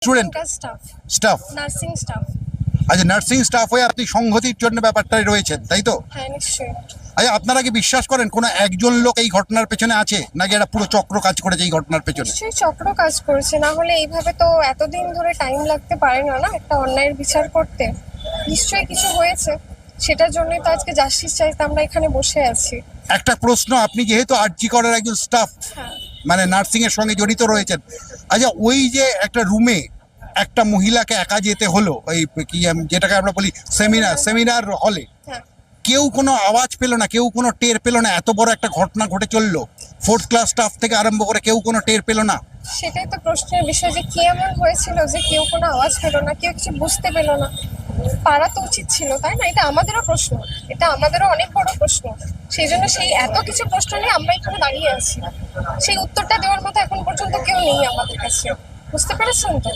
Student? Staff. Nursing staff. আচ্ছা, nursing staff হয়ে আপনি সংহতির জন্য ব্যাপারটাই রয়েছেন, তাই তো? হ্যাঁ, নিশ্চয়ই। আচ্ছা, আপনারা কি বিশ্বাস করেন কোনো একজন লোক এই ঘটনার পেছনে আছে, নাকি এটা পুরো চক্র কাজ করেছে এই ঘটনার পেছনে? নিশ্চয়ই চক্র কাজ করেছে, না হলে এইভাবে তো এতদিন ধরে টাইম লাগতে পারে না না একটা অন্যায়ের বিচার করতে। নিশ্চয়ই কিছু হয়েছে, সেটার জন্যই তো আজকে জাস্টিস চাইতে আমরা এখানে বসে আছি। একটা প্রশ্ন, আপনি যেহেতু আরজি করের একজন স্টাফ, হ্যাঁ। মানে নার্সিং এর সঙ্গে জড়িত রয়েছেন, আচ্ছা ওই যে একটা রুমে একটা মহিলাকে একা যেতে হলো, ওই কি যেটাকে আমরা বলি সেমিনার হলে, হ্যাঁ। কেউ কোনো আওয়াজ পেলো না, কেউ কোনো টের পেলো না? এত বড় একটা ঘটনা ঘটে চললো, 4th ক্লাস স্টাফ থেকে আরম্ভ করে কেউ কোনো টের পেলো না? সেটাই তো প্রশ্নের বিষয়, যে কি এমন হয়েছিল যে কেউ কোনো আওয়াজ পেলো না, কেউ কিছু বুঝতে পেলো না? পারা তো উচিত ছিল, তাই না? এটা আমাদেরও প্রশ্ন, এটা আমাদেরও অনেক বড় প্রশ্ন। সেই জন্য সেই এত কিছু প্রশ্ন নিয়ে আমরা এখানে দাঁড়িয়ে আছি, সেই উত্তরটা দেওয়ার মতো এখন পর্যন্ত কেউ নেই আমাদের কাছে। বুঝতে পেরেছেন তো?